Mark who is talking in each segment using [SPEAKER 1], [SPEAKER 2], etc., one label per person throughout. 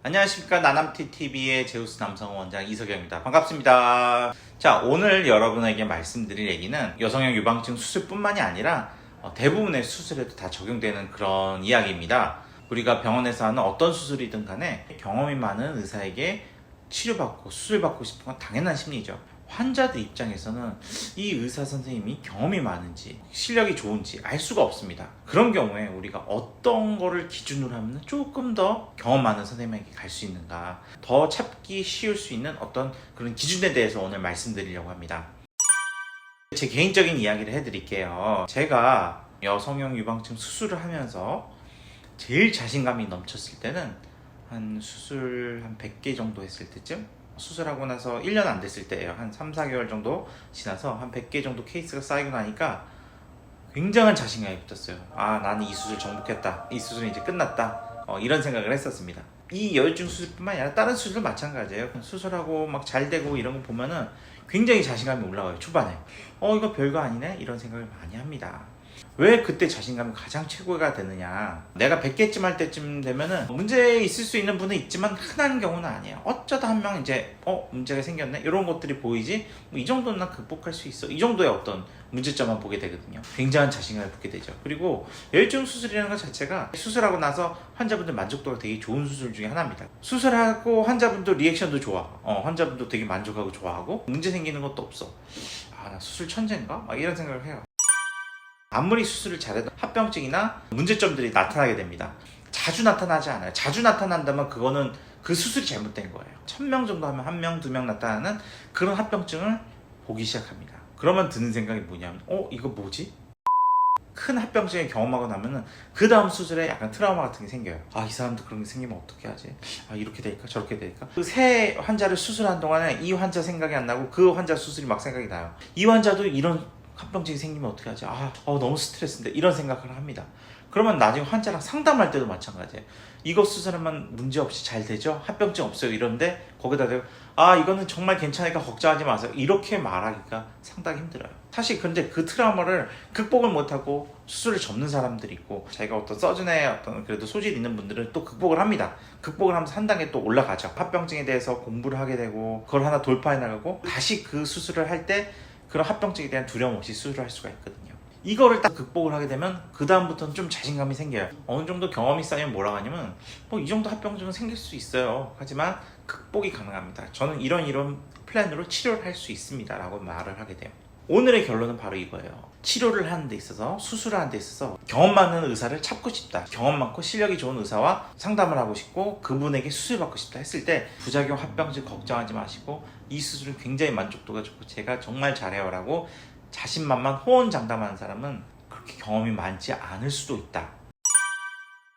[SPEAKER 1] 안녕하십니까. 나남티TV의 제우스 남성 원장 이석영입니다. 반갑습니다. 자, 오늘 여러분에게 말씀드릴 얘기는 여성형 유방증 수술뿐만이 아니라 대부분의 수술에도 다 적용되는 그런 이야기입니다. 우리가 병원에서 하는 어떤 수술이든 간에 경험이 많은 의사에게 치료받고 수술받고 싶은 건 당연한 심리죠. 환자들 입장에서는 이 의사 선생님이 경험이 많은지 실력이 좋은지 알 수가 없습니다. 그런 경우에 우리가 어떤 거를 기준으로 하면 조금 더 경험 많은 선생님에게 갈 수 있는가, 더 찾기 쉬울 수 있는 어떤 그런 기준에 대해서 오늘 말씀드리려고 합니다. 제 개인적인 이야기를 해드릴게요. 제가 여성형 유방증 수술을 하면서 제일 자신감이 넘쳤을 때는 한 수술 한 100개 정도 했을 때쯤, 수술하고 나서 1년 안 됐을 때예요. 한 3, 4개월 정도 지나서 한 100개 정도 케이스가 쌓이고 나니까 굉장한 자신감이 붙었어요. 아, 나는 이 수술 정복했다. 이 수술은 이제 끝났다. 이런 생각을 했었습니다. 이 여유증 수술뿐만 아니라 다른 수술도 마찬가지예요. 수술하고 막 잘 되고 이런 거 보면은 굉장히 자신감이 올라와요. 초반에 이거 별거 아니네? 이런 생각을 많이 합니다. 왜 그때 자신감이 가장 최고가 되느냐, 내가 100개쯤 할 때쯤 되면은 문제 있을 수 있는 분은 있지만 흔한 경우는 아니에요. 어쩌다 한 명 이제 문제가 생겼네, 이런 것들이 보이지, 이 정도는 난 극복할 수 있어, 이 정도의 어떤 문제점만 보게 되거든요. 굉장한 자신감을 붙게 되죠. 그리고 여유증 수술이라는 것 자체가 수술하고 나서 환자분들 만족도가 되게 좋은 수술 중에 하나입니다. 수술하고 환자분도 리액션도 좋아, 환자분도 되게 만족하고 좋아하고 문제 생기는 것도 없어. 아, 나 수술 천재인가? 막 이런 생각을 해요. 아무리 수술을 잘해도 합병증이나 문제점들이 나타나게 됩니다. 자주 나타나지 않아요. 자주 나타난다면 그거는 그 수술이 잘못된 거예요. 1000명 정도 하면 1명, 2명 나타나는 그런 합병증을 보기 시작합니다. 그러면 드는 생각이 뭐냐면 이거 뭐지? 큰 합병증을 경험하고 나면은 그 다음 수술에 약간 트라우마 같은 게 생겨요. 아, 이 사람도 그런 게 생기면 어떻게 하지? 아, 이렇게 될까? 저렇게 될까? 그 새 환자를 수술한 동안에 이 환자 생각이 안 나고 그 환자 수술이 막 생각이 나요. 이 환자도 이런 합병증이 생기면 어떻게 하지? 너무 스트레스인데, 이런 생각을 합니다. 그러면 나중에 환자랑 상담할 때도 마찬가지예요. 이거 수술하면 문제없이 잘 되죠? 합병증 없어요. 이런데 거기다 대고 이거는 정말 괜찮으니까 걱정하지 마세요. 이렇게 말하기가 상당히 힘들어요. 사실 근데 그 트라우마를 극복을 못하고 수술을 접는 사람들이 있고, 자기가 어떤 서준의 어떤 그래도 소질 있는 분들은 또 극복을 합니다. 극복을 하면서 한 단계 또 올라가죠. 합병증에 대해서 공부를 하게 되고 그걸 하나 돌파해 나가고 다시 그 수술을 할 때 그런 합병증에 대한 두려움 없이 수술을 할 수가 있거든요. 이거를 딱 극복을 하게 되면 그 다음부터는 좀 자신감이 생겨요. 어느 정도 경험이 쌓이면 뭐라고 하냐면 이 정도 합병증은 생길 수 있어요. 하지만 극복이 가능합니다. 저는 이런 플랜으로 치료를 할 수 있습니다 라고 말을 하게 돼요. 오늘의 결론은 바로 이거예요. 치료를 하는 데 있어서, 수술을 하는 데 있어서 경험 많은 의사를 찾고 싶다, 경험 많고 실력이 좋은 의사와 상담을 하고 싶고 그분에게 수술받고 싶다 했을 때 부작용, 합병증 걱정하지 마시고 이 수술은 굉장히 만족도가 좋고 제가 정말 잘해요 라고 자신만만 호언장담하는 사람은 그렇게 경험이 많지 않을 수도 있다.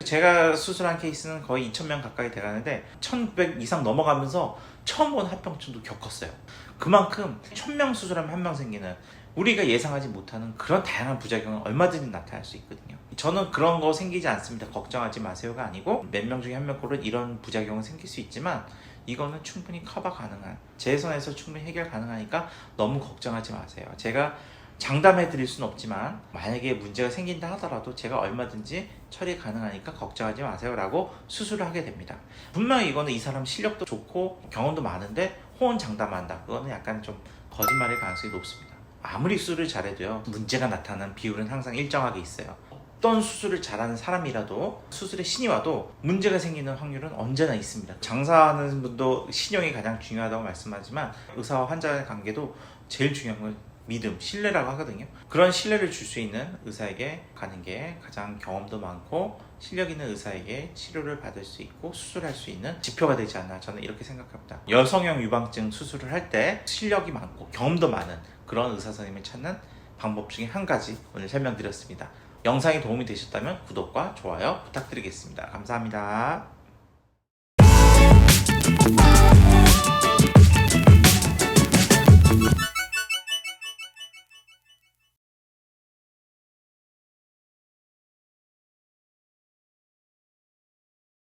[SPEAKER 1] 제가 수술한 케이스는 거의 2000명 가까이 돼가는데 1900 이상 넘어가면서 처음 본 합병증도 겪었어요. 그만큼 1000명 수술하면 1명 생기는, 우리가 예상하지 못하는 그런 다양한 부작용은 얼마든지 나타날 수 있거든요. 저는 그런 거 생기지 않습니다, 걱정하지 마세요가 아니고, 몇 명 중에 1명 꼴은 이런 부작용은 생길 수 있지만 이거는 충분히 커버 가능한, 제 선에서 충분히 해결 가능하니까 너무 걱정하지 마세요. 제가 장담해 드릴 수는 없지만 만약에 문제가 생긴다 하더라도 제가 얼마든지 처리 가능하니까 걱정하지 마세요 라고 수술을 하게 됩니다. 분명히 이거는 이 사람 실력도 좋고 경험도 많은데 호언장담한다, 그거는 약간 좀 거짓말일 가능성이 높습니다. 아무리 수술을 잘해도요, 문제가 나타나는 비율은 항상 일정하게 있어요. 어떤 수술을 잘하는 사람이라도 수술에 신이 와도 문제가 생기는 확률은 언제나 있습니다. 장사하는 분도 신용이 가장 중요하다고 말씀하지만 의사와 환자의 관계도 제일 중요한 건 믿음, 신뢰라고 하거든요. 그런 신뢰를 줄 수 있는 의사에게 가는 게 가장 경험도 많고 실력 있는 의사에게 치료를 받을 수 있고 수술할 수 있는 지표가 되지 않나, 저는 이렇게 생각합니다. 여성형 유방증 수술을 할 때 실력이 많고 경험도 많은 그런 의사 선생님을 찾는 방법 중에 한 가지 오늘 설명드렸습니다. 영상이 도움이 되셨다면 구독과 좋아요 부탁드리겠습니다. 감사합니다.